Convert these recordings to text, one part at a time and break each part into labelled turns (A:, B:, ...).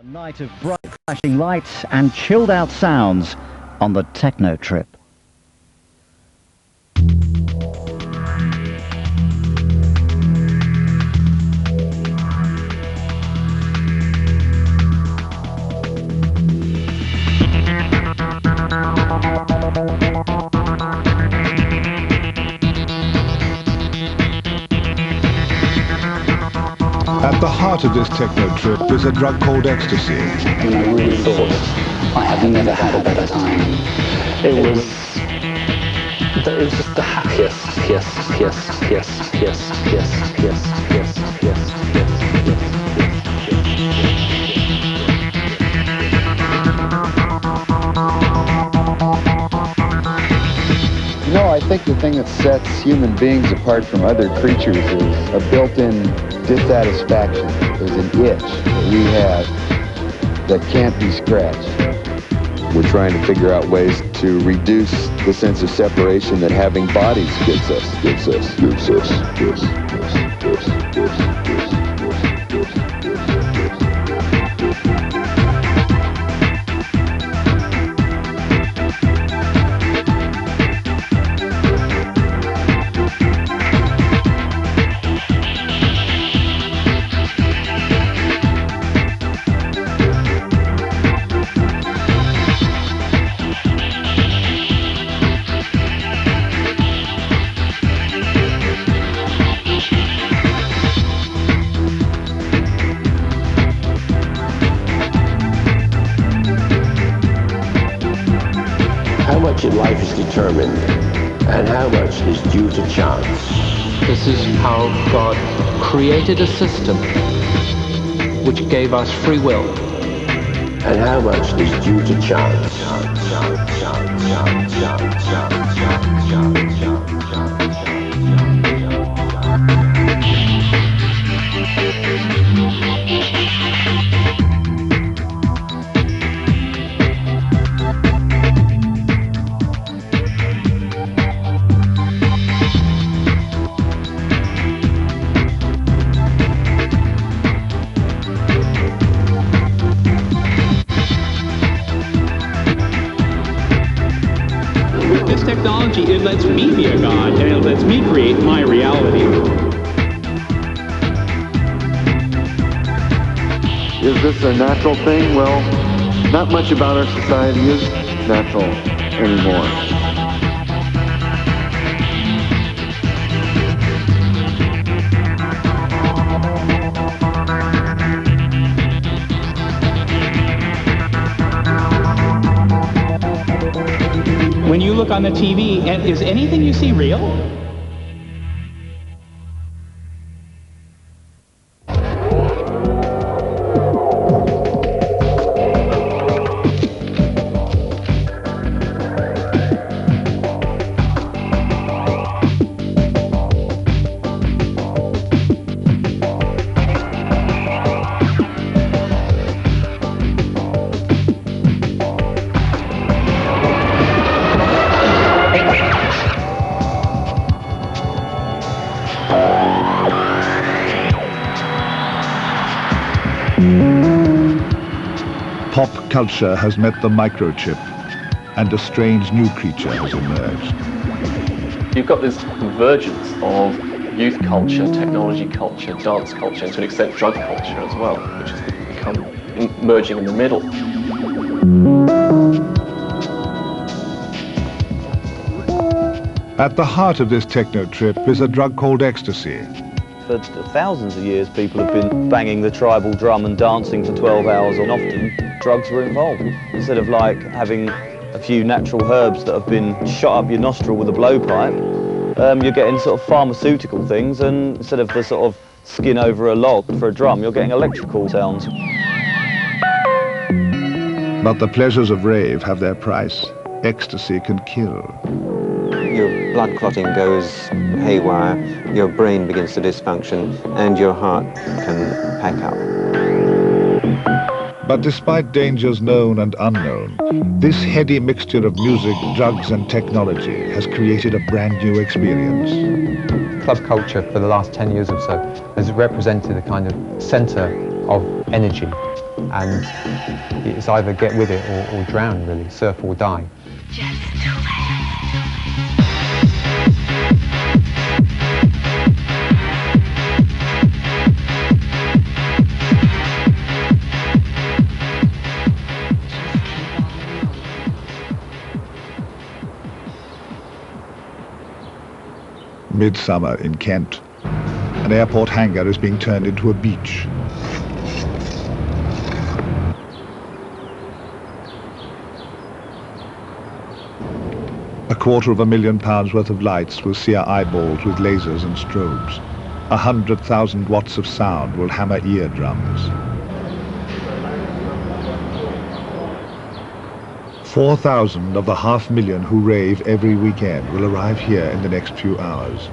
A: A night of bright flashing lights and chilled out sounds on the Techno trip.
B: At the heart of this techno trip is a drug called ecstasy.
C: And I really thought I had never had a better time. It was just the happiest,
D: You know, I think the thing that sets human beings apart from other creatures is a built-in dissatisfaction. There's an itch that we have that can't be scratched. We're trying to figure out ways to reduce the sense of separation that having bodies gives us.
E: How much in life is determined and how much is due to chance.
F: This is how God created a system which gave us free will.
E: And how much is due to chance.
G: This technology, it lets me be a god, and it lets me create my reality.
D: Is this a natural thing? Well, not much about our society is natural anymore.
G: When you look on the TV, is anything you see real?
B: Pop culture has met the microchip, and a strange new creature has emerged.
H: You've got this convergence of youth culture, technology culture, dance culture, and to an extent drug culture as well, which has become merging in the middle.
B: At the heart of this techno trip is a drug called ecstasy.
I: For thousands of years, people have been banging the tribal drum and dancing for 12 hours, and often drugs were involved. Instead of like having a few natural herbs that have been shot up your nostril with a blowpipe, you're getting sort of pharmaceutical things, and instead of the sort of skin over a log for a drum, you're getting electrical sounds.
B: But the pleasures of rave have their price. Ecstasy can kill.
J: Your blood clotting goes haywire, your brain begins to dysfunction, and your heart can pack up.
B: But despite dangers known and unknown, this heady mixture of music, drugs and technology has created a brand new experience.
K: Club culture for the last 10 years or so has represented a kind of centre of energy and it's either get with it or drown, really, surf or die.
B: Midsummer in Kent. An airport hangar is being turned into a beach. £250,000 worth of lights will sear eyeballs with lasers and strobes. 100,000 watts of sound will hammer eardrums. 4,000 of the 500,000 who rave every weekend will arrive here in the next few hours.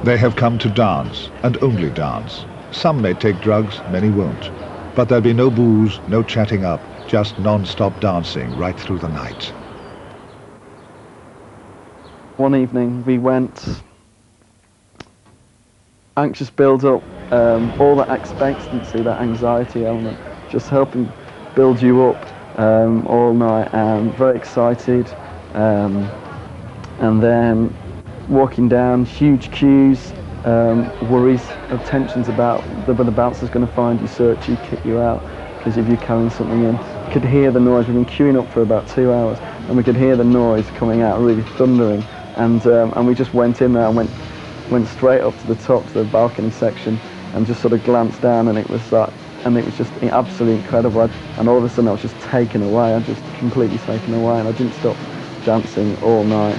B: They have come to dance, and only dance. Some may take drugs, many won't. But there'll be no booze, no chatting up, just non-stop dancing right through the night.
L: One evening we went, anxious build-up, all that expectancy, that anxiety element, just helping build you up all night. Very excited, and then walking down, huge queues, worries of tensions about whether the bouncer's going to find you, search you, kick you out because if you're carrying something in. You could hear the noise. We've been queuing up for about 2 hours, and we could hear the noise coming out, really thundering. And we just went in there and went straight up to the top, to the balcony section, and just sort of glanced down, and it was that, and it was just absolutely incredible. And all of a sudden I was just taken away. I just completely taken away, and I didn't stop dancing all night.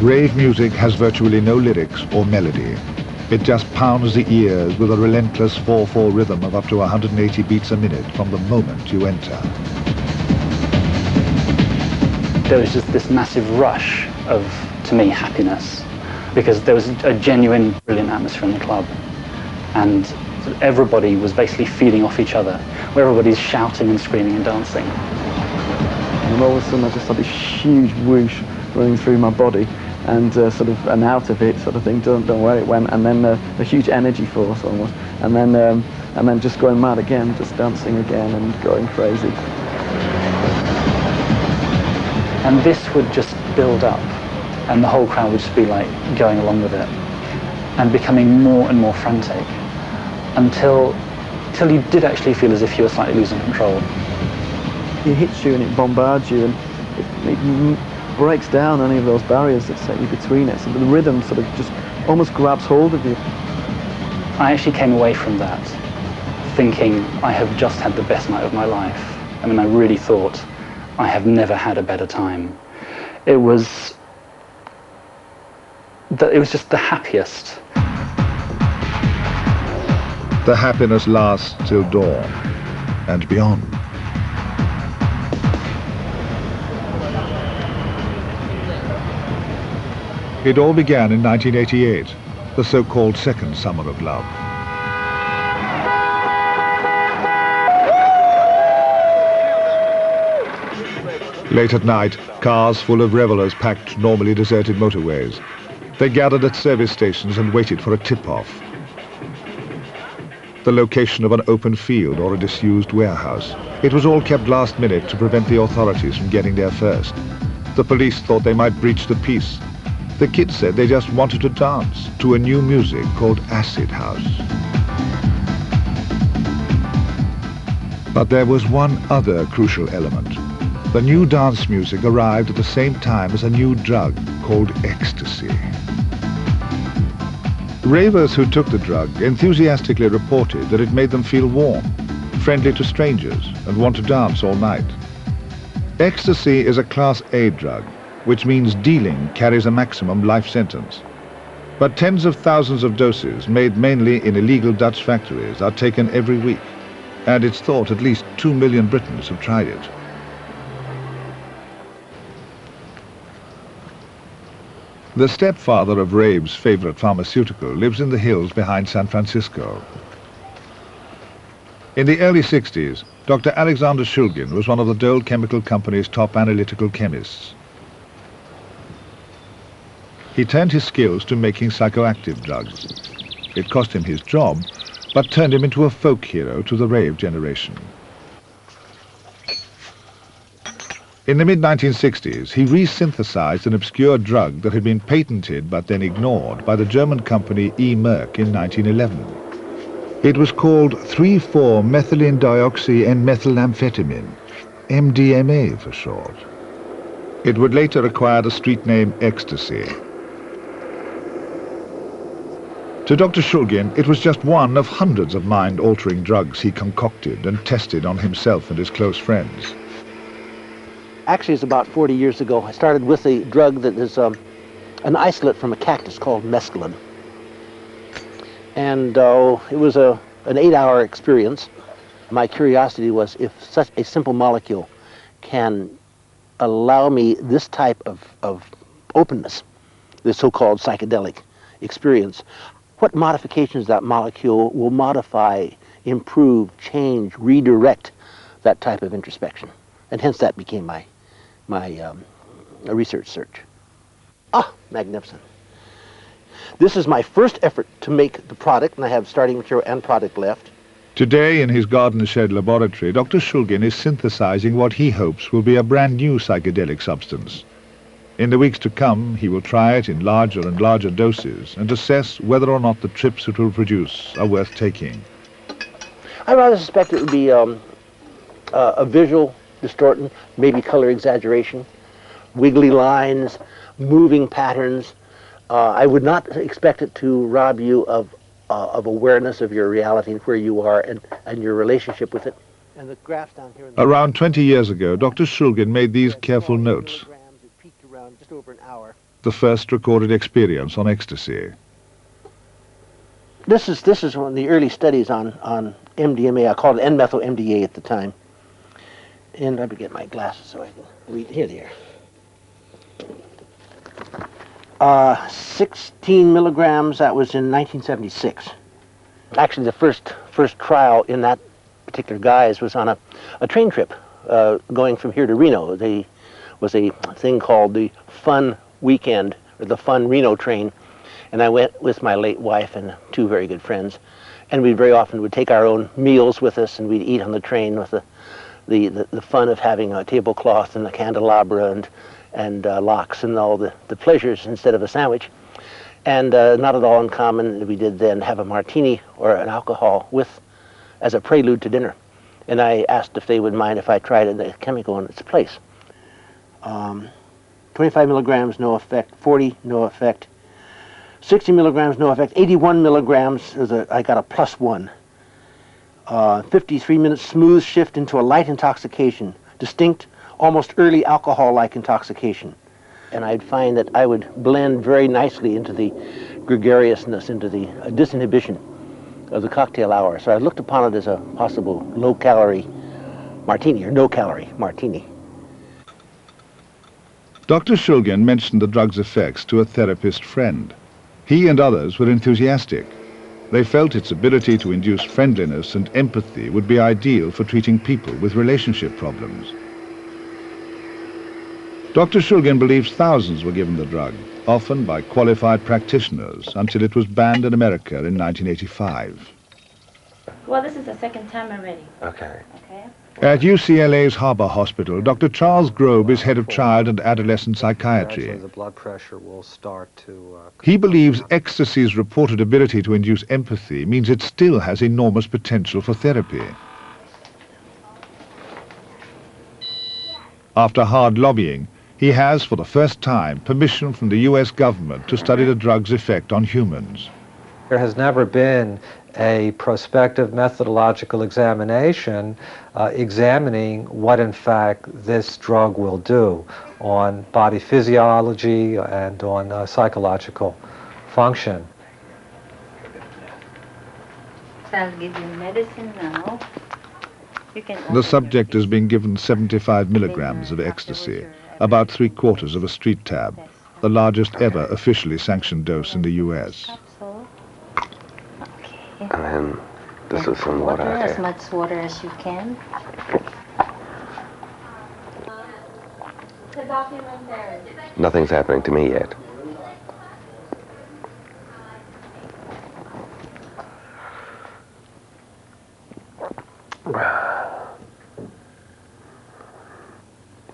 B: Rave music has virtually no lyrics or melody. It just pounds the ears with a relentless 4/4 rhythm of up to 180 beats a minute from the moment you enter.
C: There was just this massive rush of, to me, happiness, because there was a genuine, brilliant atmosphere in the club, and everybody was basically feeding off each other, where everybody's shouting and screaming and dancing.
L: And all of a sudden I just had this huge whoosh running through my body, and sort of an out of it sort of thing, don't know where it went, and then a huge energy force almost, and then just going mad again, just dancing again and going crazy.
C: And this would just build up, and the whole crowd would just be like going along with it, and becoming more and more frantic, until you did actually feel as if you were slightly losing control.
L: It hits you and it bombards you, and it breaks down any of those barriers that set you between it, so the rhythm sort of just almost grabs hold of you.
C: I actually came away from that thinking I have just had the best night of my life. I mean, I really thought I have never had a better time. It was just the happiest.
B: The happiness lasts till dawn and beyond. It all began in 1988, the so-called second summer of love. Late at night, cars full of revelers packed normally deserted motorways. They gathered at service stations and waited for a tip-off. The location of an open field or a disused warehouse. It was all kept last minute to prevent the authorities from getting there first. The police thought they might breach the peace. The kids said they just wanted to dance to a new music called acid house. But there was one other crucial element. The new dance music arrived at the same time as a new drug called ecstasy. Ravers who took the drug enthusiastically reported that it made them feel warm, friendly to strangers, and want to dance all night. Ecstasy is a Class A drug, which means dealing carries a maximum life sentence. But tens of thousands of doses, made mainly in illegal Dutch factories, are taken every week, and it's thought at least 2 million Britons have tried it. The stepfather of Rave's favorite pharmaceutical lives in the hills behind San Francisco. In the early 60s, Dr. Alexander Shulgin was one of the Dole Chemical Company's top analytical chemists. He turned his skills to making psychoactive drugs. It cost him his job, but turned him into a folk hero to the rave generation. In the mid-1960s, he re-synthesized an obscure drug that had been patented but then ignored by the German company E. Merck in 1911. It was called 3,4-methylene dioxy-N-methylamphetamine, MDMA for short. It would later acquire the street name ecstasy. To Dr. Shulgin, it was just one of hundreds of mind-altering drugs he concocted and tested on himself and his close friends.
M: Actually, it's about 40 years ago. I started with a drug that is an isolate from a cactus called mescaline. And it was an 8-hour experience. My curiosity was if such a simple molecule can allow me this type of openness, the so-called psychedelic experience, what modifications that molecule will modify, improve, change, redirect that type of introspection. And hence that became my research search. Ah, magnificent. This is my first effort to make the product, and I have starting material and product left.
B: Today, in his garden shed laboratory, Dr. Shulgin is synthesizing what he hopes will be a brand new psychedelic substance. In the weeks to come, he will try it in larger and larger doses and assess whether or not the trips it will produce are worth taking.
M: I rather suspect it would be a visual distortion, maybe color exaggeration, wiggly lines, moving patterns. I would not expect it to rob you of awareness of your reality and where you are and your relationship with it. And the graphs down here.
B: Around 20 years ago, Dr. Shulgin made these careful notes.
M: Just over an hour.
B: The first recorded experience on ecstasy.
M: This is one of the early studies on MDMA. I called it N-methyl-MDA at the time. And let me get my glasses so I can read. Here they are. 16 milligrams, that was in 1976. Actually, the first trial in that particular guise was on a train trip going from here to Reno. There was a thing called the Fun Weekend, or the Fun Reno train, and I went with my late wife and 2 very good friends, and we very often would take our own meals with us, and we'd eat on the train with the fun of having a tablecloth and a candelabra and lox and all the pleasures instead of a sandwich. And not at all uncommon, we did then have a martini or an alcohol as a prelude to dinner. And I asked if they would mind if I tried the chemical in its place. 25 milligrams, no effect. 40, no effect. 60 milligrams, no effect. 81 milligrams, I got a +1. 53 minutes smooth shift into a light intoxication, distinct, almost early alcohol-like intoxication. And I'd find that I would blend very nicely into the gregariousness, into the disinhibition of the cocktail hour. So I looked upon it as a possible low-calorie martini, or no-calorie martini.
B: Dr. Shulgin mentioned the drug's effects to a therapist friend. He and others were enthusiastic. They felt its ability to induce friendliness and empathy would be ideal for treating people with relationship problems. Dr. Shulgin believes thousands were given the drug, often by qualified practitioners, until it was banned in America in 1985.
N: Well, this is the second time already.
J: Okay.
B: At UCLA's Harbor Hospital, Dr. Charles Grobe is head of child and adolescent psychiatry.
K: The blood pressure will start to...
B: He believes ecstasy's reported ability to induce empathy means it still has enormous potential for therapy. After hard lobbying, he has, for the first time, permission from the US government to study the drug's effect on humans.
K: There has never been a prospective methodological examination examining what in fact this drug will do on body physiology and on psychological function.
N: I'll give you medicine now.
B: The subject has been given 75 milligrams of ecstasy, about 3/4 of a street tab, the largest ever officially sanctioned dose in the US.
O: This is some water.
N: As
O: Okay.
N: much water as you can.
O: Nothing's happening to me yet.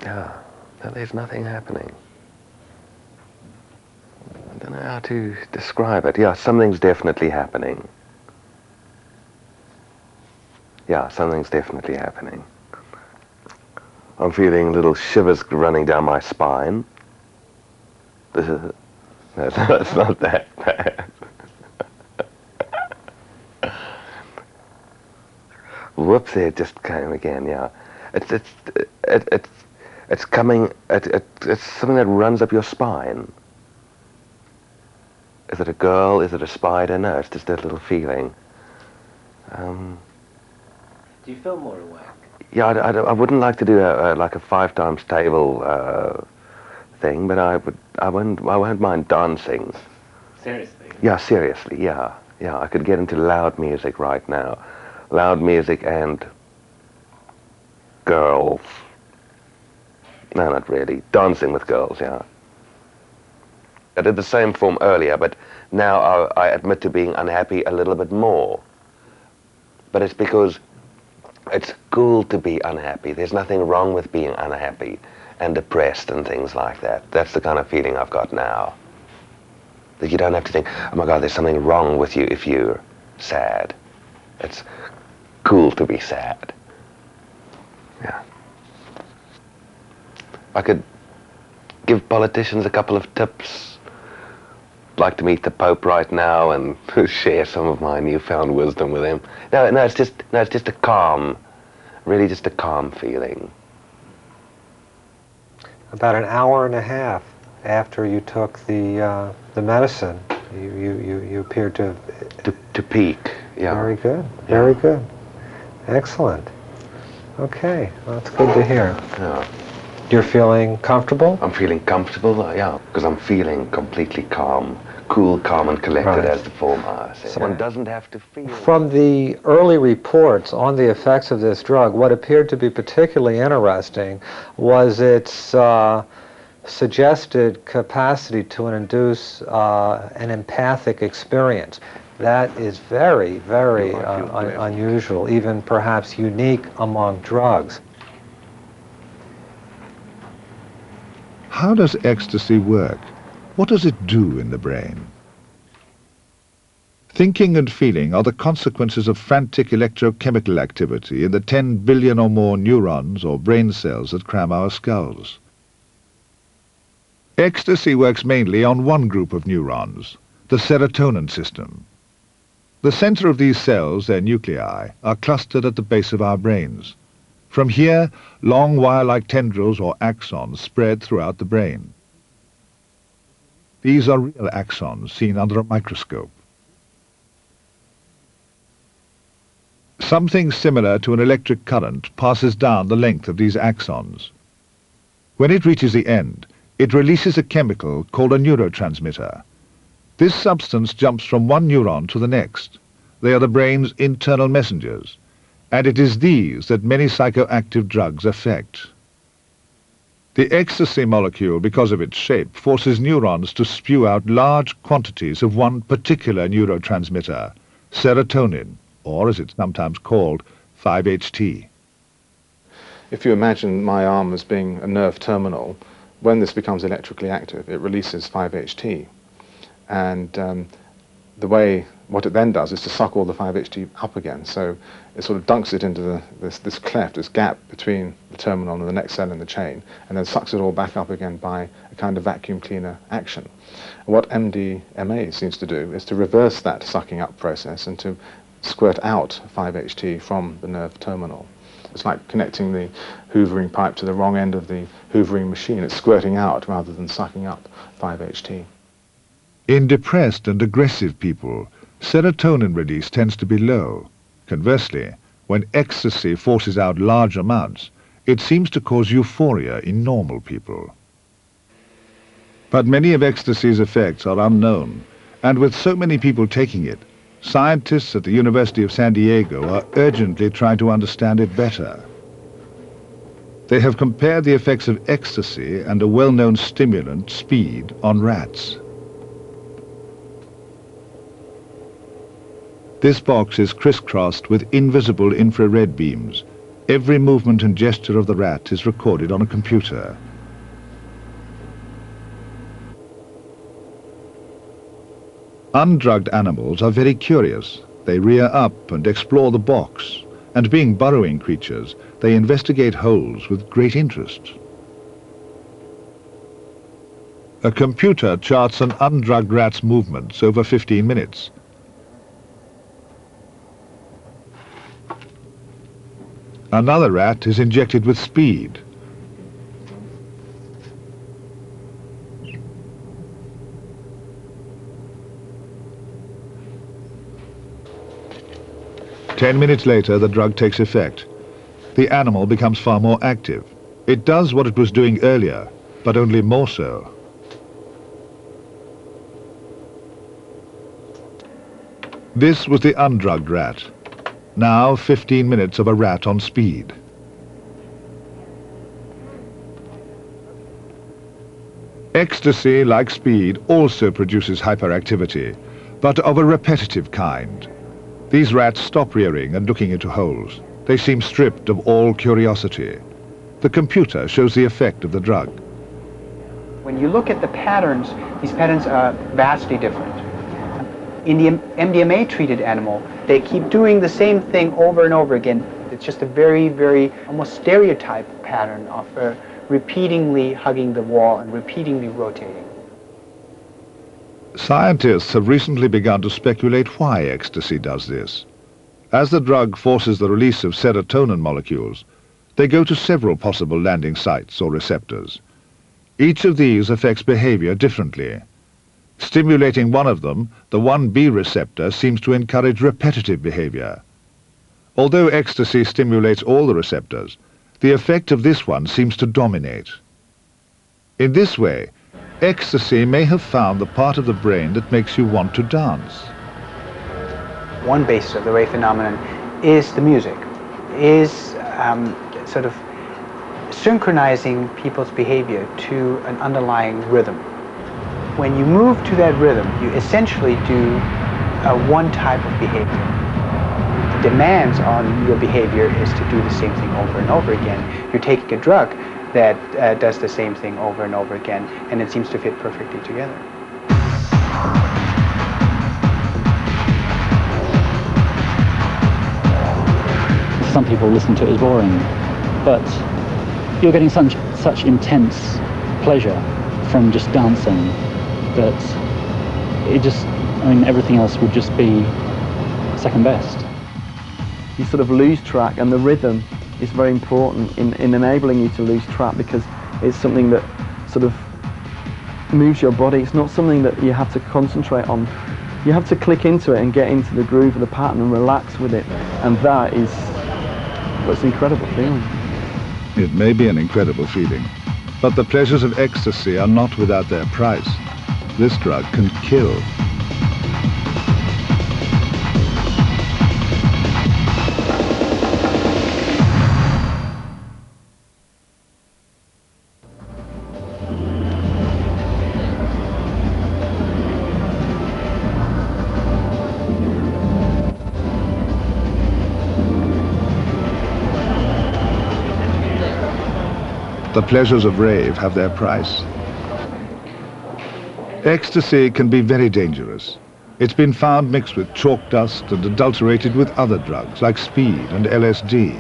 O: Yeah, no, there's nothing happening. I don't know how to describe it. Yeah, something's definitely happening. Yeah, something's definitely happening. I'm feeling little shivers running down my spine. No, it's not that bad. Whoops! It just came again. Yeah, it's coming. It's something that runs up your spine. Is it a girl? Is it a spider? No, it's just a little feeling.
P: Do you feel more awake?
O: Yeah, I wouldn't like to do like a 5 times table thing, but I won't mind dancing.
P: Seriously?
O: Yeah, seriously, yeah. Yeah, I could get into loud music right now. Loud music and girls. No, not really. Dancing with girls, yeah. I did the same form earlier, but now I admit to being unhappy a little bit more. But it's because it's cool to be unhappy. There's nothing wrong with being unhappy and depressed and things like that. That's the kind of feeling I've got now. That you don't have to think, oh my God, there's something wrong with you if you're sad. It's cool to be sad. Yeah. I could give politicians a couple of tips. Like to meet the Pope right now and share some of my newfound wisdom with him. No, it's just a calm, really just a calm feeling.
K: About an hour and a half after you took the medicine, you appeared to
O: peak. Yeah.
K: Very good. Very good. Excellent. Okay, well, that's good to hear.
O: Yeah.
K: You're feeling comfortable?
O: I'm feeling comfortable, yeah, because I'm feeling completely calm, cool, calm, and collected, as the form says. One doesn't have to feel.
K: From the early reports on the effects of this drug, what appeared to be particularly interesting was its suggested capacity to induce an empathic experience. That is very, very unusual, even perhaps unique among drugs.
B: How does ecstasy work? What does it do in the brain? Thinking and feeling are the consequences of frantic electrochemical activity in the 10 billion or more neurons or brain cells that cram our skulls. Ecstasy works mainly on one group of neurons, the serotonin system. The center of these cells, their nuclei, are clustered at the base of our brains. From here, long wire-like tendrils or axons spread throughout the brain. These are real axons seen under a microscope. Something similar to an electric current passes down the length of these axons. When it reaches the end, it releases a chemical called a neurotransmitter. This substance jumps from one neuron to the next. They are the brain's internal messengers, and it is these that many psychoactive drugs affect. The ecstasy molecule, because of its shape, forces neurons to spew out large quantities of one particular neurotransmitter, serotonin, or as it's sometimes called, 5-HT.
Q: If you imagine my arm as being a nerve terminal, when this becomes electrically active, it releases 5-HT. And what it then does is to suck all the 5-HT up again. So it sort of dunks it into this cleft, this gap between the terminal and the next cell in the chain, and then sucks it all back up again by a kind of vacuum cleaner action. And what MDMA seems to do is to reverse that sucking up process and to squirt out 5-HT from the nerve terminal. It's like connecting the hoovering pipe to the wrong end of the hoovering machine. It's squirting out rather than sucking up 5-HT.
B: In depressed and aggressive people, serotonin release tends to be low. Conversely, when ecstasy forces out large amounts, it seems to cause euphoria in normal people. But many of ecstasy's effects are unknown, and with so many people taking it, Scientists at the University of San Diego are urgently trying to understand it better. They have compared the effects of ecstasy and a well-known stimulant, speed, on rats. This box is crisscrossed with invisible infrared beams. Every movement and gesture of the rat is recorded on a computer. Undrugged animals are very curious. They rear up and explore the box, and being burrowing creatures, they investigate holes with great interest. A computer charts an undrugged rat's movements over 15 minutes. Another rat is injected with speed. Ten minutes later, the drug takes effect. The animal becomes far more active. It does what it was doing earlier, but only more so. This was the undrugged rat. Now 15 minutes of a rat on speed. Ecstasy, like speed, also produces hyperactivity, but of a repetitive kind. These rats stop rearing and looking into holes. They seem stripped of all curiosity. The computer shows the effect of the drug.
R: When you look at the patterns, these patterns are vastly different. In the MDMA-treated animal, they keep doing the same thing over and over again. It's just a very, very almost stereotyped pattern of repeatedly hugging the wall and repeatedly rotating.
B: Scientists have recently begun to speculate why ecstasy does this. As the drug forces the release of serotonin molecules, they go to several possible landing sites or receptors. Each of these affects behavior differently. Stimulating one of them, the 1B receptor seems to encourage repetitive behavior. Although ecstasy stimulates all the receptors, the effect of this one seems to dominate. In this way, ecstasy may have found the part of the brain that makes you want to dance.
R: One basis of the Rave phenomenon is the music, is sort of synchronizing people's behavior to an underlying rhythm. When you move to that rhythm, you essentially do one type of behavior. The demands on your behavior is to do the same thing over and over again. You're taking a drug that does the same thing over and over again, and it seems to fit perfectly together.
C: Some people listen to it as boring, but you're getting such intense pleasure from just dancing that it just, I mean, everything else would just be second best.
L: You sort of lose track, and the rhythm is very important in enabling you to lose track, because it's something that sort of moves your body. It's not something that you have to concentrate on. You have to click into it and get into the groove of the pattern and relax with it, and that is what's an incredible feeling.
B: It may be an incredible feeling, but the pleasures of ecstasy are not without their price. This drug can kill. The pleasures of rave have their price. Ecstasy can be very dangerous. It's been found mixed with chalk dust and adulterated with other drugs like speed and LSD.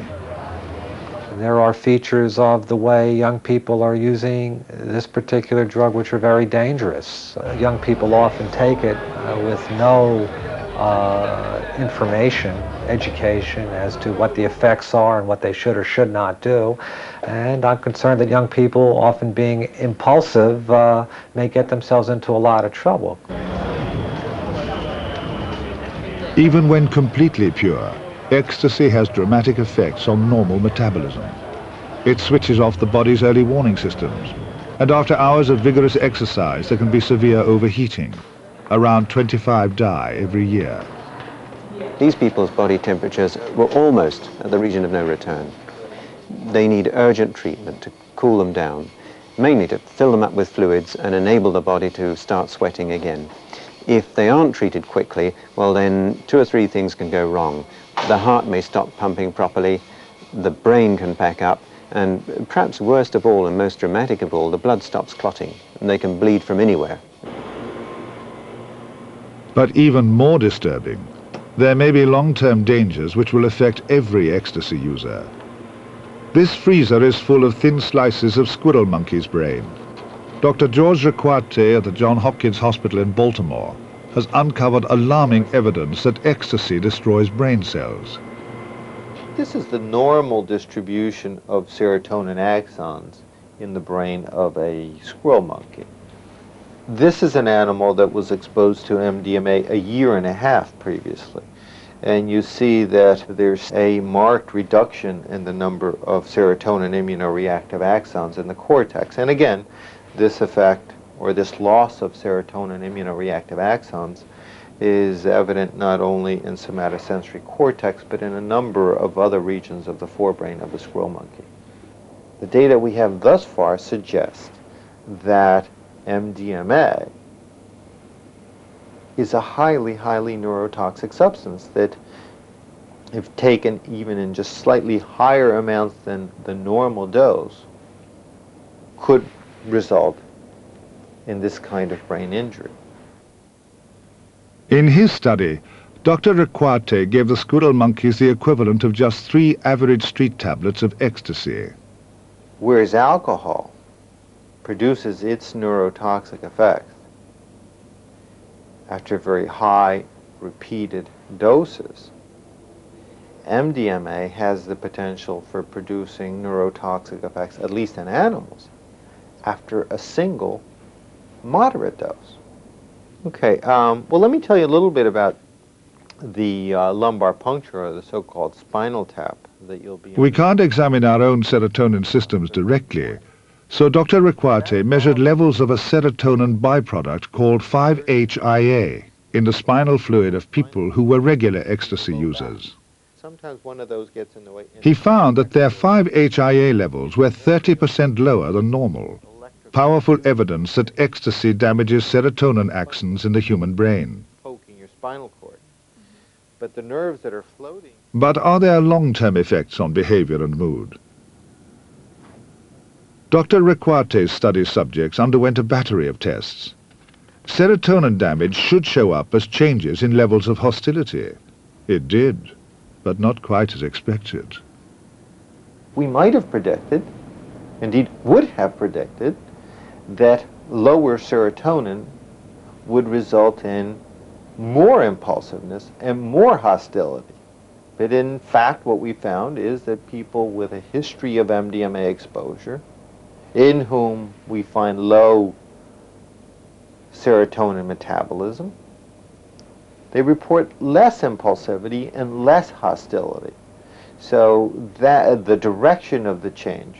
K: There are features of the way young people are using this particular drug which are very dangerous. Young people often take it with no information, education as to what the effects are and what they should or should not do. And I'm concerned that young people, often being impulsive, may get themselves into a lot of trouble.
B: Even when completely pure, ecstasy has dramatic effects on normal metabolism. It switches off the body's early warning systems, and after hours of vigorous exercise there can be severe overheating. Around 25 die every year.
J: These people's body temperatures were almost at the region of no return. They need urgent treatment to cool them down, mainly to fill them up with fluids and enable the body to start sweating again. If they aren't treated quickly, well then 2 or 3 things can go wrong. The heart may stop pumping properly, the brain can pack up, and perhaps worst of all and most dramatic of all, the blood stops clotting and they can bleed from anywhere.
B: But even more disturbing, there may be long-term dangers which will affect every ecstasy user. This freezer is full of thin slices of squirrel monkey's brain. Dr. George Requarte at the Johns Hopkins Hospital in Baltimore has uncovered alarming evidence that ecstasy destroys brain cells.
S: This is the normal distribution of serotonin axons in the brain of a squirrel monkey. This is an animal that was exposed to MDMA a year and a half previously. And you see that there's a marked reduction in the number of serotonin immunoreactive axons in the cortex. And again, this effect, or this loss of serotonin immunoreactive axons, is evident not only in somatosensory cortex, but in a number of other regions of the forebrain of the squirrel monkey. The data we have thus far suggests that MDMA is a highly, highly neurotoxic substance that, if taken even in just slightly higher amounts than the normal dose, could result in this kind of brain injury.
B: In his study, Dr. Requarte gave the squirrel monkeys the equivalent of just 3 average street tablets of ecstasy.
S: Whereas alcohol produces its neurotoxic effects after very high, repeated doses, MDMA has the potential for producing neurotoxic effects, at least in animals, after a single moderate dose. Okay, well, let me tell you a little bit about the lumbar puncture, or the so-called spinal tap, that you'll be...
B: We can't examine our own serotonin systems directly, so Dr. Requarte measured levels of a serotonin byproduct called 5-HIA in the spinal fluid of people who were regular ecstasy users.
S: Sometimes one of those gets in the way.
B: He found that their 5-HIA levels were 30% lower than normal, powerful evidence that ecstasy damages serotonin axons in the human brain.
S: Poking your spinal cord. But the nerves that are floating...
B: But are there long-term effects on behavior and mood? Dr. Requarte's study subjects underwent a battery of tests. Serotonin damage should show up as changes in levels of hostility. It did, but not quite as expected.
S: We might have predicted, indeed would have predicted, that lower serotonin would result in more impulsiveness and more hostility. But in fact, what we found is that people with a history of MDMA exposure, in whom we find low serotonin metabolism, they report less impulsivity and less hostility. So that the direction of the change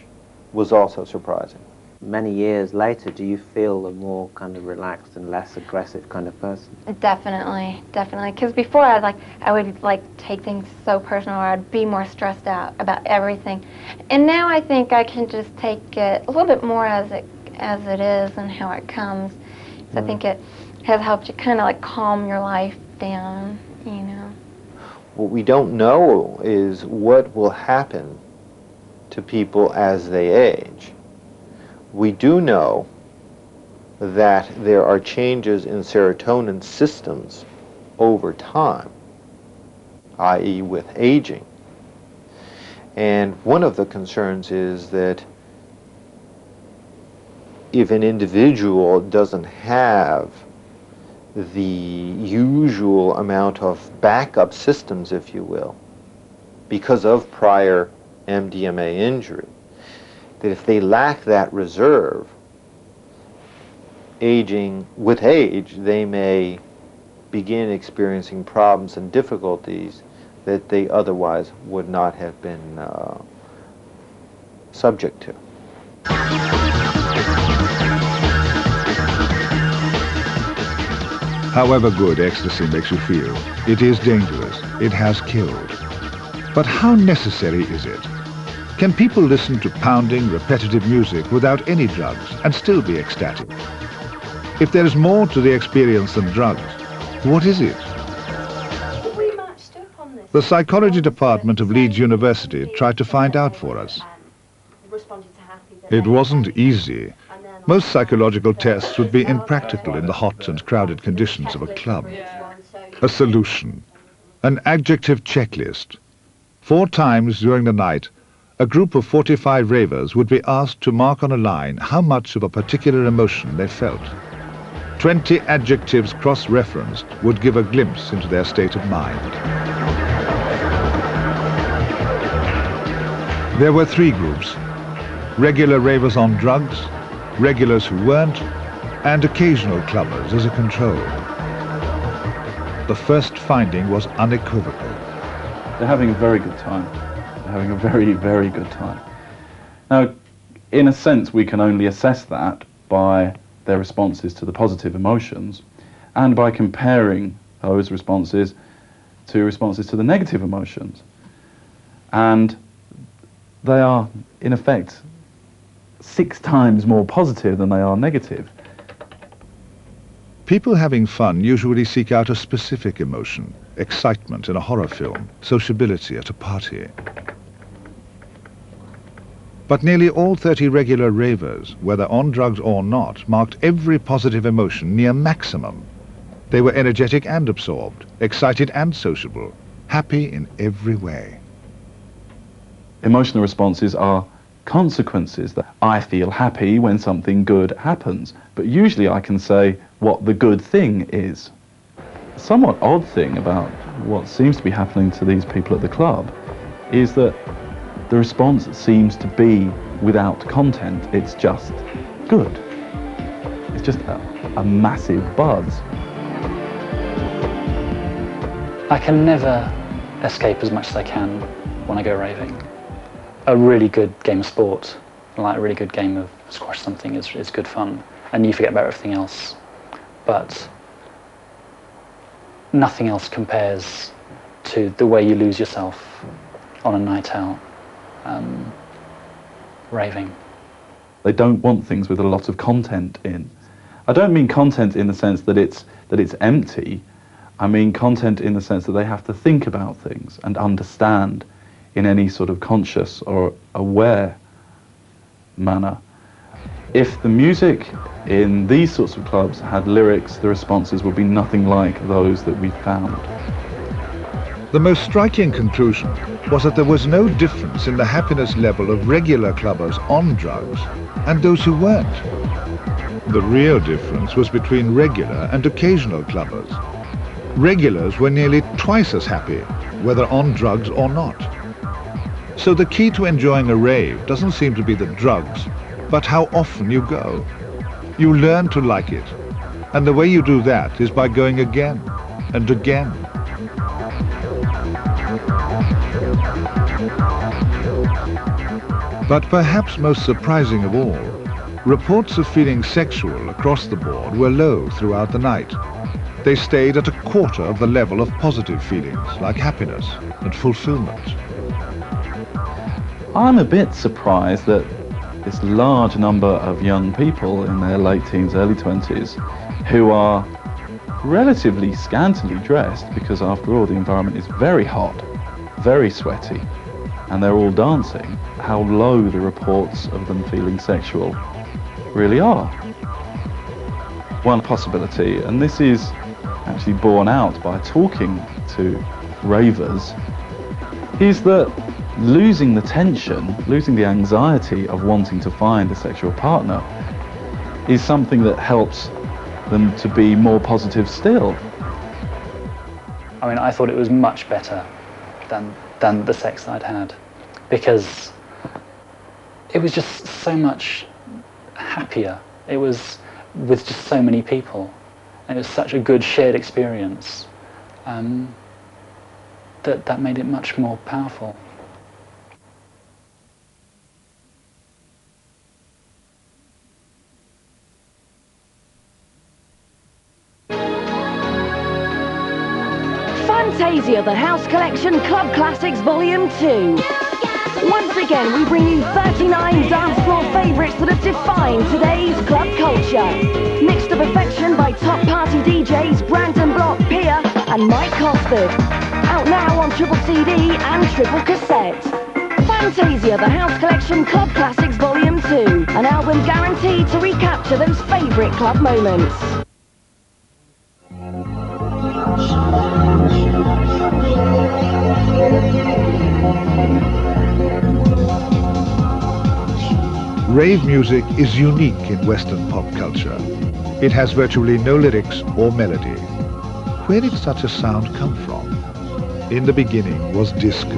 S: was also surprising.
P: Many years later, do you feel a more kind of relaxed and less aggressive kind of person?
N: Definitely, definitely. Because before I would take things so personal, or I'd be more stressed out about everything. And now I think I can just take it a little bit more as it is and how it comes. So I think it has helped you kind of calm your life down, you know.
S: What we don't know is what will happen to people as they age. We do know that there are changes in serotonin systems over time, i.e. with aging. And one of the concerns is that if an individual doesn't have the usual amount of backup systems, if you will, because of prior MDMA injury, that if they lack that reserve, with age, they may begin experiencing problems and difficulties that they otherwise would not have been subject to.
B: However good ecstasy makes you feel, it is dangerous. It has killed. But how necessary is it? Can people listen to pounding, repetitive music without any drugs and still be ecstatic? If there is more to the experience than drugs, what is it? The psychology department of Leeds University tried to find out for us. It wasn't easy. Most psychological tests would be impractical in the hot and crowded conditions of a club. A solution. An adjective checklist. 4 times during the night, a group of 45 ravers would be asked to mark on a line how much of a particular emotion they felt. 20 adjectives cross-referenced would give a glimpse into their state of mind. There were 3 groups: regular ravers on drugs, regulars who weren't, and occasional clubbers as a control. The first finding was unequivocal.
T: They're having a very good time. They're having a very, very good time. Now, in a sense, we can only assess that by their responses to the positive emotions and by comparing those responses to the negative emotions. And they are, in effect, 6 times more positive than they are negative.
B: People having fun usually seek out a specific emotion: excitement in a horror film, sociability at a party. But nearly all 30 regular ravers, whether on drugs or not, marked every positive emotion near maximum. They were energetic and absorbed, excited and sociable, happy in every way.
T: Emotional responses are consequences. That I feel happy when something good happens, but usually I can say what the good thing is. A somewhat odd thing about what seems to be happening to these people at the club is that the response seems to be without content. It's just good. It's just a massive buzz.
C: I can never escape as much as I can when I go raving. A really good game of sport, like a really good game of squash or something, is good fun, and you forget about everything else. But nothing else compares to the way you lose yourself on a night out, raving.
T: They don't want things with a lot of content in. I don't mean content in the sense that it's empty. I mean content in the sense that they have to think about things and understand in any sort of conscious or aware manner. If the music in these sorts of clubs had lyrics, the responses would be nothing like those that we found.
B: The most striking conclusion was that there was no difference in the happiness level of regular clubbers on drugs and those who weren't. The real difference was between regular and occasional clubbers. Regulars were nearly twice as happy, whether on drugs or not. So the key to enjoying a rave doesn't seem to be the drugs, but how often you go. You learn to like it, and the way you do that is by going again and again. But perhaps most surprising of all, reports of feeling sexual across the board were low throughout the night. They stayed at a quarter of the level of positive feelings like happiness and fulfillment.
T: I'm a bit surprised that this large number of young people in their late teens, early 20s, who are relatively scantily dressed, because after all the environment is very hot, very sweaty, and they're all dancing, how low the reports of them feeling sexual really are. One possibility, and this is actually borne out by talking to ravers, is that losing the tension, losing the anxiety of wanting to find a sexual partner is something that helps them to be more positive still.
C: I mean, I thought it was much better than the sex I'd had, because it was just so much happier. It was with just so many people, and it was such a good shared experience that made it much more powerful.
U: Fantasia, the House Collection Club Classics Volume 2. Once again, we bring you 39 dance floor favourites that have defined today's club culture. Mixed to perfection by top party DJs Brandon Block, Pia and Mike Cosford. Out now on triple CD and triple cassette. Fantasia, the House Collection Club Classics Volume 2. An album guaranteed to recapture those favourite club moments.
B: Rave music is unique in Western pop culture. It has virtually no lyrics or melody. Where did such a sound come from? In the beginning was disco.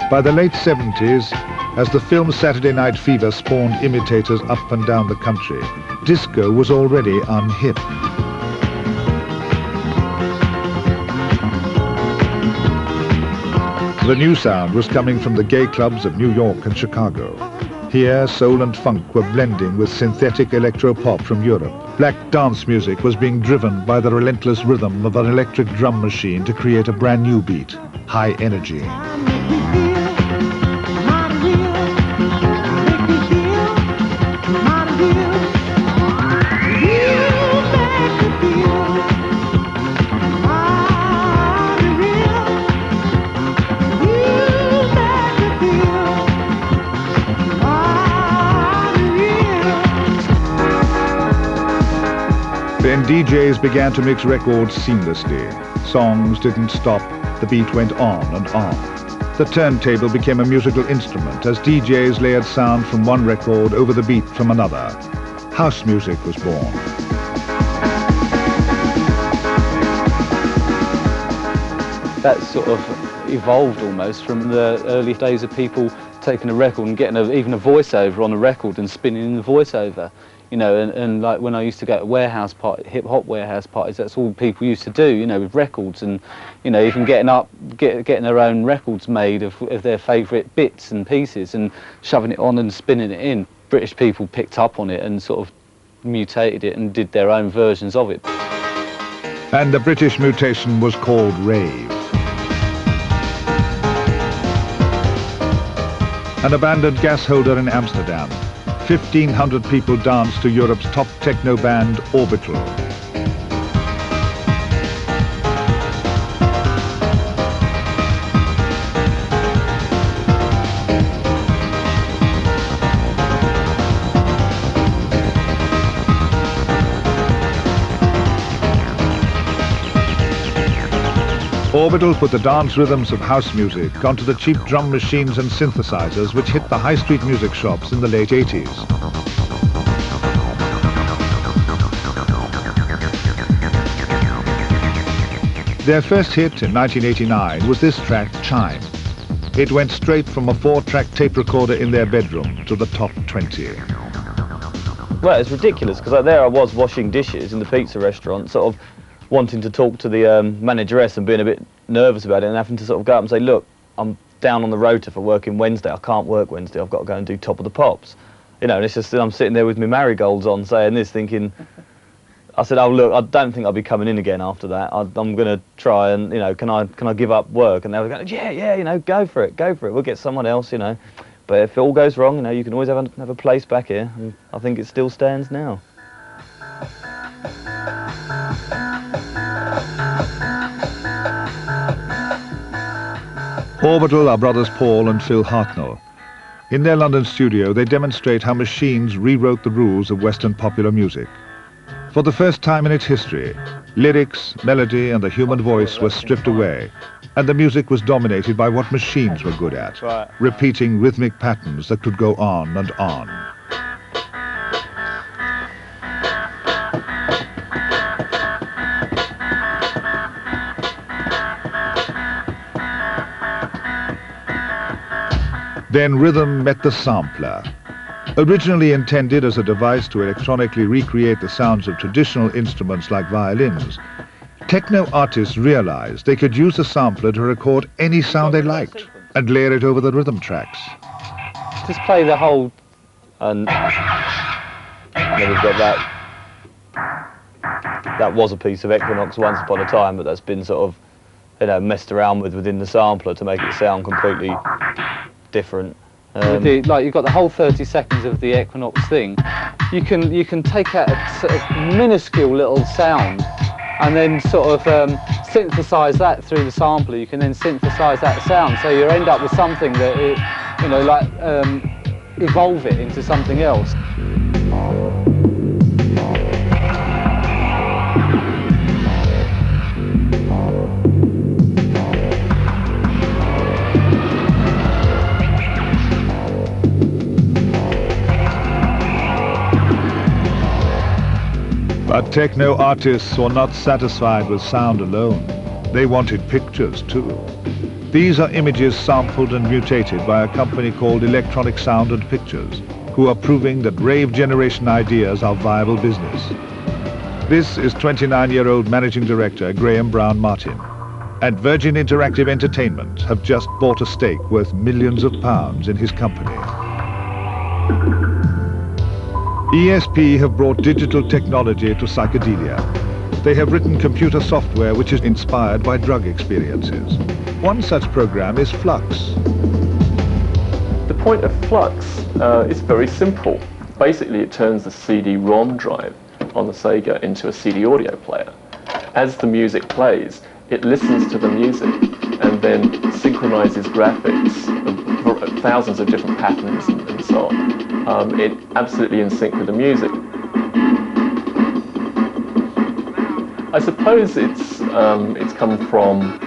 B: By the late 70s, as the film Saturday Night Fever spawned imitators up and down the country, disco was already unhip. The new sound was coming from the gay clubs of New York and Chicago. Here, soul and funk were blending with synthetic electro-pop from Europe. Black dance music was being driven by the relentless rhythm of an electric drum machine to create a brand new beat, high energy. Then DJs began to mix records seamlessly. Songs didn't stop, the beat went on and on. The turntable became a musical instrument as DJs layered sound from one record over the beat from another. House music was born.
I: That sort of evolved almost from the early days of people taking a record and getting even a voiceover on a record and spinning the voiceover. You know, and like when I used to go to warehouse parties, hip-hop warehouse parties, that's all people used to do, you know, with records and, you know, even getting their own records made of their favourite bits and pieces and shoving it on and spinning it in. British people picked up on it and sort of mutated it and did their own versions of it.
B: And the British mutation was called Rave. An abandoned gas holder in Amsterdam. 1,500 people danced to Europe's top techno band, Orbital. Orbital put the dance rhythms of house music onto the cheap drum machines and synthesizers which hit the high street music shops in the late 80s. Their first hit in 1989 was this track, Chime. It went straight from a 4-track tape recorder in their bedroom to the top 20.
I: Well, it's ridiculous because there I was washing dishes in the pizza restaurant, sort of wanting to talk to the manageress and being a bit nervous about it and having to sort of go up and say, look, I'm down on the rota for working Wednesday, I can't work Wednesday, I've got to go and do Top of the Pops. You know, and it's just, I'm sitting there with my marigolds on saying this, thinking, I said, oh look, I don't think I'll be coming in again after that, I'm going to try and, you know, can I give up work? And they were going, yeah, you know, go for it, we'll get someone else, you know. But if it all goes wrong, you know, you can always have a place back here, and I think it still stands now.
B: Orbital are brothers Paul and Phil Hartnell. In their London studio, they demonstrate how machines rewrote the rules of Western popular music. For the first time in its history, lyrics, melody, and the human voice were stripped away, and the music was dominated by what machines were good at, repeating rhythmic patterns that could go on and on. Then rhythm met the sampler. Originally intended as a device to electronically recreate the sounds of traditional instruments like violins, techno artists realized they could use a sampler to record any sound they liked. and layer it over the rhythm tracks.
I: Just play the whole, and then we've got that. That was a piece of Equinox once upon a time, but that's been sort of, you know, messed around with within the sampler to make it sound completely different. Like you've got the whole 30 seconds of the Equinox thing. You can take out a sort of minuscule little sound and then sort of synthesize that through the sampler. You can then synthesize that sound, so you end up with something that evolve it into something else.
B: But techno artists were not satisfied with sound alone. They wanted pictures too. These are images sampled and mutated by a company called Electronic Sound and Pictures, who are proving that rave generation ideas are viable business. This is 29-year-old Managing Director Graham Brown Martin. And Virgin Interactive Entertainment have just bought a stake worth millions of pounds in his company. ESP have brought digital technology to psychedelia. They have written computer software which is inspired by drug experiences. One such program is Flux.
H: The point of Flux is very simple. Basically, it turns the CD-ROM drive on the Sega into a CD audio player. As the music plays, it listens to the music and then synchronizes graphics of thousands of different patterns and so on. It absolutely in sync with the music. I suppose it's come from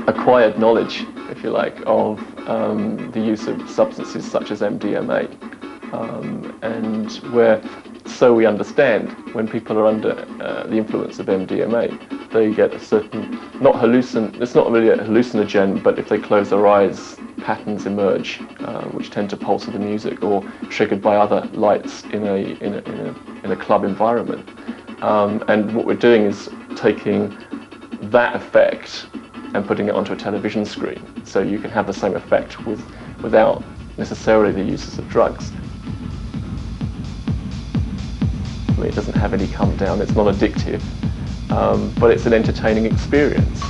H: acquired knowledge, if you like, of the use of substances such as MDMA, and where so we understand when people are under the influence of MDMA, they get a certain, it's not really a hallucinogen, but if they close their eyes, patterns emerge, which tend to pulse with the music or triggered by other lights in a club environment. And what we're doing is taking that effect and putting it onto a television screen, so you can have the same effect without necessarily the uses of drugs. I mean, it doesn't have any come down, it's not addictive, but it's an entertaining experience.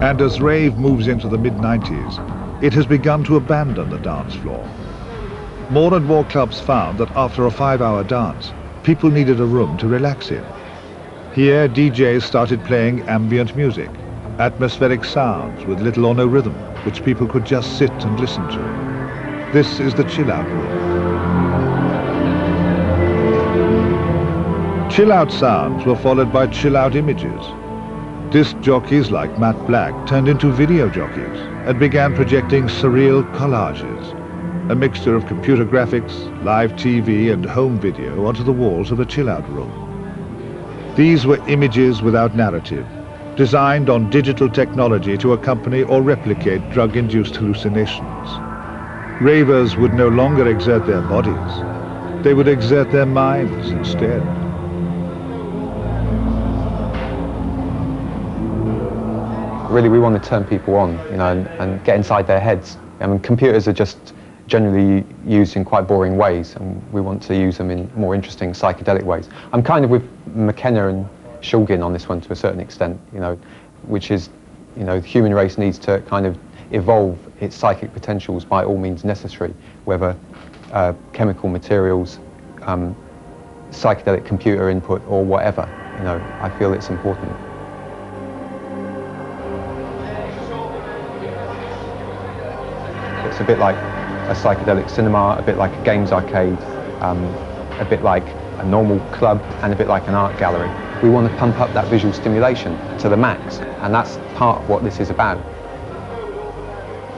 B: And as rave moves into the mid-90s, it has begun to abandon the dance floor. More and more clubs found that after a 5-hour dance, people needed a room to relax in. Here, DJs started playing ambient music, atmospheric sounds with little or no rhythm, which people could just sit and listen to. This is the chill-out room. Chill-out sounds were followed by chill-out images. Disc jockeys like Matt Black turned into video jockeys and began projecting surreal collages, a mixture of computer graphics, live TV and home video onto the walls of a chill-out room. These were images without narrative, designed on digital technology to accompany or replicate drug-induced hallucinations. Ravers would no longer exert their bodies, they would exert their minds instead.
A: Really, we want to turn people on, you know, and get inside their heads. I mean, computers are just generally used in quite boring ways, and we want to use them in more interesting psychedelic ways. I'm kind of with McKenna and Shulgin on this one to a certain extent, you know, which is, you know, the human race needs to kind of evolve its psychic potentials by all means necessary, whether chemical materials, psychedelic computer input, or whatever. You know, I feel it's important. It's a bit like a psychedelic cinema, a bit like a games arcade, a bit like a normal club, and a bit like an art gallery. We want to pump up that visual stimulation to the max, and that's part of what this is about.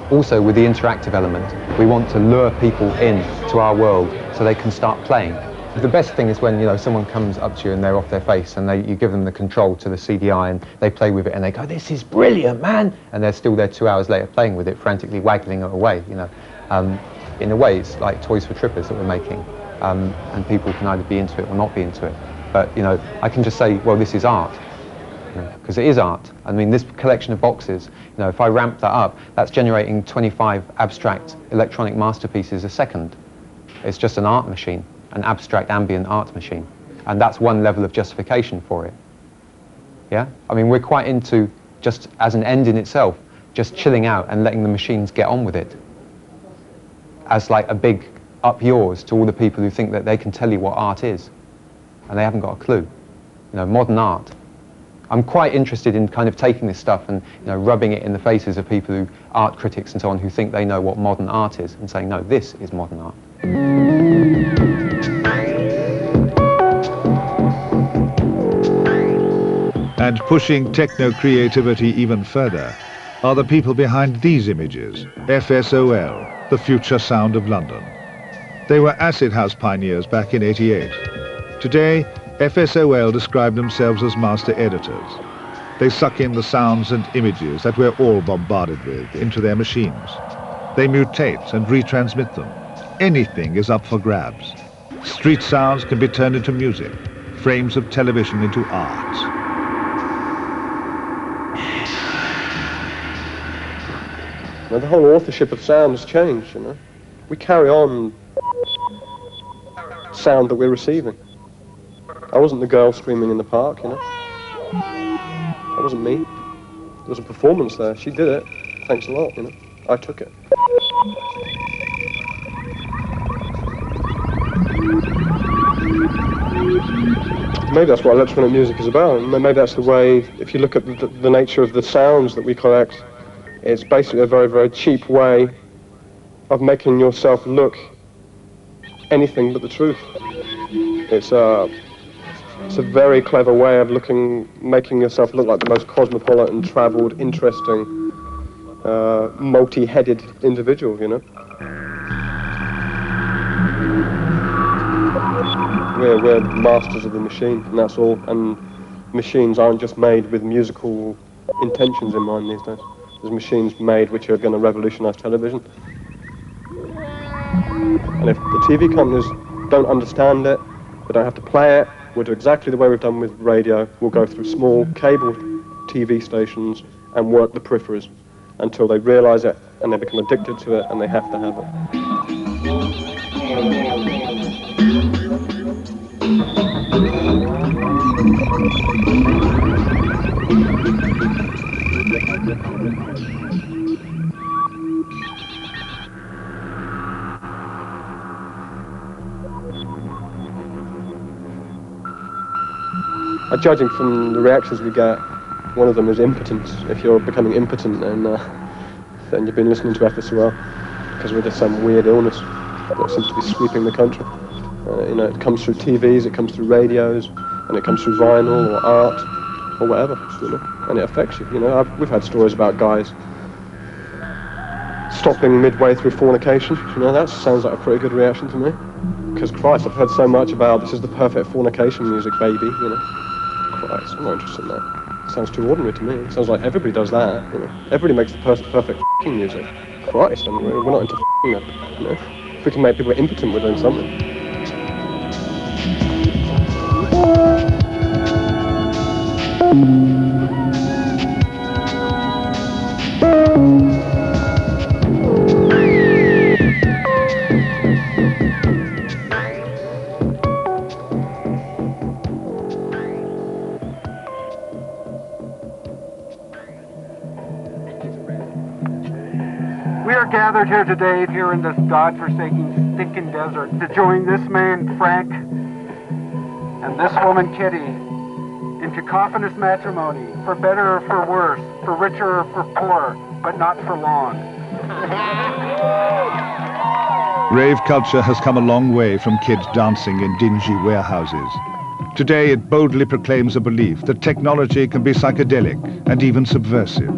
A: Also, with the interactive element, we want to lure people in to our world so they can start playing. The best thing is when, you know, someone comes up to you and they're off their face and you give them the control to the CDI and they play with it and they go, "This is brilliant, man!" And they're still there 2 hours later playing with it, frantically waggling it away, you know. In a way, it's like toys for trippers that we're making, and people can either be into it or not be into it. But, you know, I can just say, well, this is art, because it is art. I mean, this collection of boxes, you know, if I ramp that up, that's generating 25 abstract electronic masterpieces a second. It's just an art machine, an abstract ambient art machine. And that's one level of justification for it. Yeah? I mean, we're quite into, just as an end in itself, just chilling out and letting the machines get on with it. As like a big up yours to all the people who think that they can tell you what art is. And they haven't got a clue. You know, modern art. I'm quite interested in kind of taking this stuff and, you know, rubbing it in the faces of people who, art critics and so on, who think they know what modern art is, and saying, no, this is modern art.
B: And pushing techno creativity even further are the people behind these images, FSOL, the future sound of London. They were acid house pioneers back in '88. Today, FSOL describe themselves as master editors. They suck in the sounds and images that we're all bombarded with into their machines. They mutate and retransmit them. Anything is up for grabs. Street sounds can be turned into music, frames of television into art.
F: Now, the whole authorship of sound has changed, you know. We carry on sound that we're receiving. I wasn't the girl screaming in the park, you know. That wasn't me. There was a performance there. She did it. Thanks a lot, you know. I took it. Maybe that's what electronic music is about. Maybe that's the way, if you look at the nature of the sounds that we collect, it's basically a very, very cheap way of making yourself look anything but the truth. It's a very clever way of making yourself look like the most cosmopolitan, travelled, interesting, multi-headed individual, you know. We're masters of the machine, and that's all. And machines aren't just made with musical intentions in mind these days. There's machines made which are going to revolutionise television. And if the TV companies don't understand it, they don't have to play it, we'll do exactly the way we've done with radio. We'll go through small cable TV stations and work the peripheries until they realise it and they become addicted to it and they have to have it. Judging from the reactions we get, one of them is impotence. If you're becoming impotent, then you've been listening to FSOL because we're just some weird illness that seems to be sweeping the country. You know, it comes through TVs, it comes through radios, and it comes through vinyl or art or whatever, you know, and it affects you. You know, we've had stories about guys stopping midway through fornication. You know, that sounds like a pretty good reaction to me. Because Christ, I've heard so much about this is the perfect fornication music, baby. You know. Christ, I'm not interested in that. It sounds too ordinary to me. It sounds like everybody does that, you know. Everybody makes the perfect f***ing music. Christ, I mean, we're not into f***ing that, you know. If we can make people impotent, we're doing something.
V: Gathered here today, here in this godforsaken, stinking desert, to join this man, Frank, and this woman, Kitty, in cacophonous matrimony, for better or for worse, for richer or for poorer, but not for long.
B: Rave culture has come a long way from kids dancing in dingy warehouses. Today it boldly proclaims a belief that technology can be psychedelic and even subversive.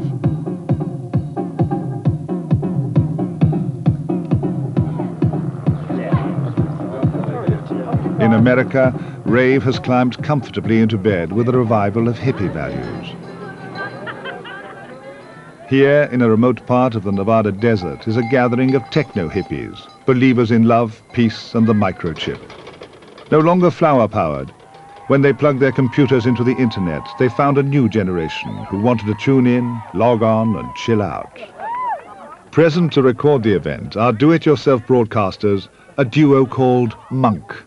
B: In America, Rave has climbed comfortably into bed with a revival of hippie values. Here, in a remote part of the Nevada desert, is a gathering of techno hippies, believers in love, peace, and the microchip. No longer flower-powered, when they plugged their computers into the internet, they found a new generation who wanted to tune in, log on, and chill out. Present to record the event are do-it-yourself broadcasters, a duo called Monk.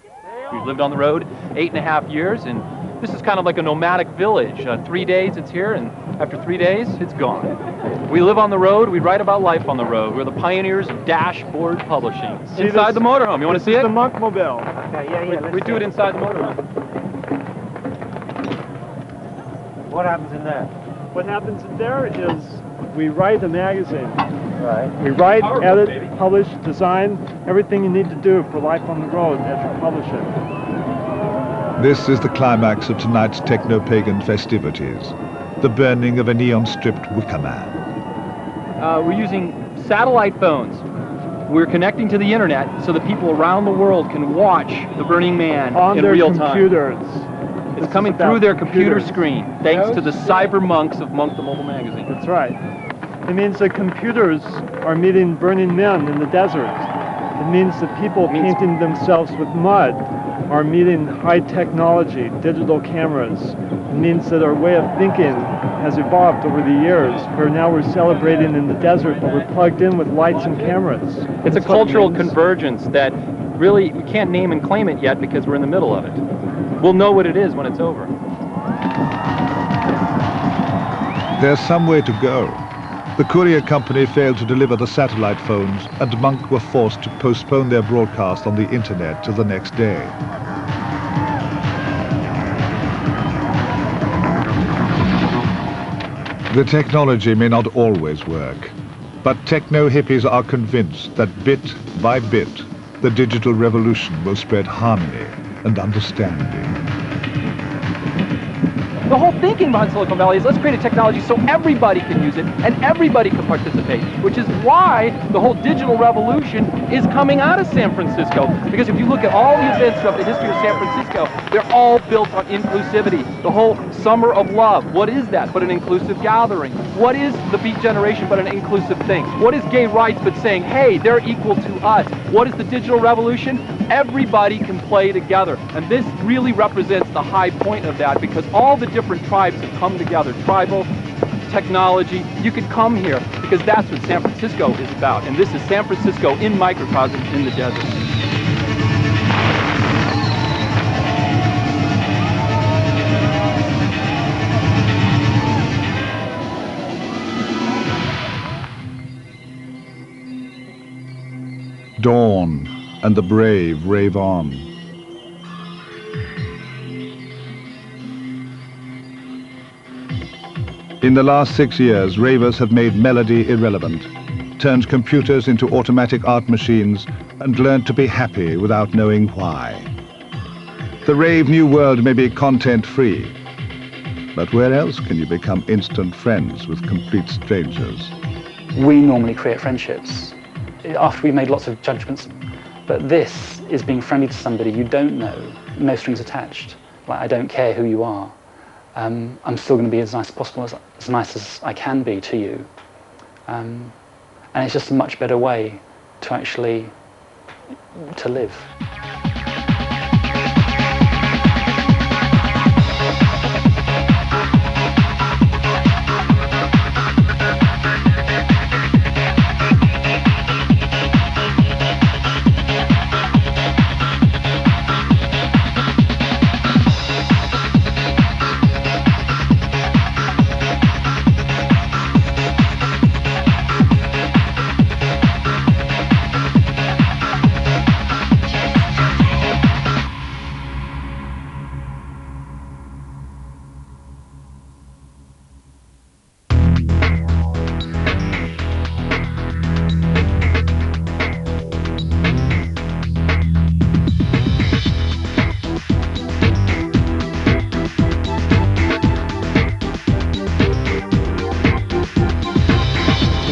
D: We've lived on the road 8.5 years, and this is kind of like a nomadic village. 3 days it's here, and after 3 days, it's gone. We live on the road, we write about life on the road. We're the pioneers of dashboard publishing. Inside the motorhome, you want to see it?
V: The Monk Mobile.
D: Okay, we do it inside the motorhome.
V: What happens in there? What happens in there is we write a magazine. Right. We write, edit, publish, design, everything you need to do for life on the road as you publish it.
B: This is the climax of tonight's techno-pagan festivities, the burning of a neon-stripped wicker man.
D: We're using satellite phones. We're connecting to the internet so that people around the world can watch the Burning Man in real time.
V: On their computers.
D: It's coming through their computer screen, thanks to the cyber monks of Monk the Mobile Magazine.
V: That's right. It means that computers are meeting burning men in the desert. It means that people painting themselves with mud are meeting high technology, digital cameras. It means that our way of thinking has evolved over the years, where now we're celebrating in the desert, but we're plugged in with lights and cameras.
D: It's a cultural convergence that really, we can't name and claim it yet because we're in the middle of it. We'll know what it is when it's over.
B: There's some way to go. The courier company failed to deliver the satellite phones, and Monk were forced to postpone their broadcast on the internet till the next day. The technology may not always work, but techno hippies are convinced that bit by bit, the digital revolution will spread harmony and understanding.
D: The whole thinking behind Silicon Valley is let's create a technology so everybody can use it and everybody can participate, which is why the whole digital revolution is coming out of San Francisco. Because if you look at all the events throughout the history of San Francisco, they're all built on inclusivity. The whole Summer of Love, what is that but an inclusive gathering? What is the Beat Generation but an inclusive thing? What is gay rights but saying, hey, they're equal to us? What is the digital revolution? Everybody can play together. And this really represents the high point of that, because all the different tribes have come together, tribal, technology. You could come here because that's what San Francisco is about. And this is San Francisco in microcosm in the desert.
B: Dawn, and the brave rave on. In the last 6 years, ravers have made melody irrelevant, turned computers into automatic art machines, and learned to be happy without knowing why. The rave new world may be content-free, but where else can you become instant friends with complete strangers?
C: We normally create friendships after we've made lots of judgments, but this is being friendly to somebody you don't know, no strings attached. Like, I don't care who you are. I'm still going to be as nice as possible, as nice as I can be to you. And it's just a much better way to actually to live.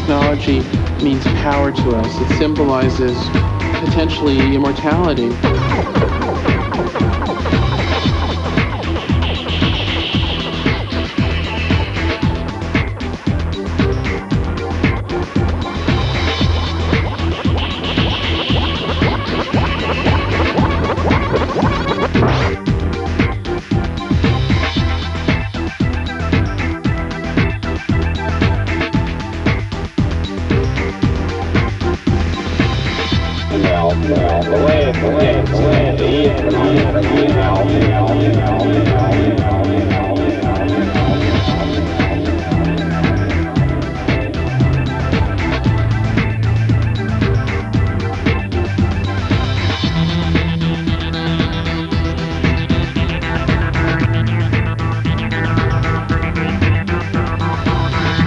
E: Technology means power to us. It symbolizes potentially immortality.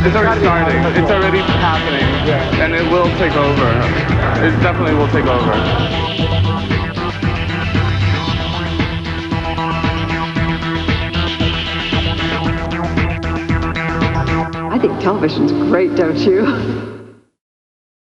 G: It's already starting. It's already happening. Yeah. And it will take over. It definitely will take over.
M: I think television's great, don't you?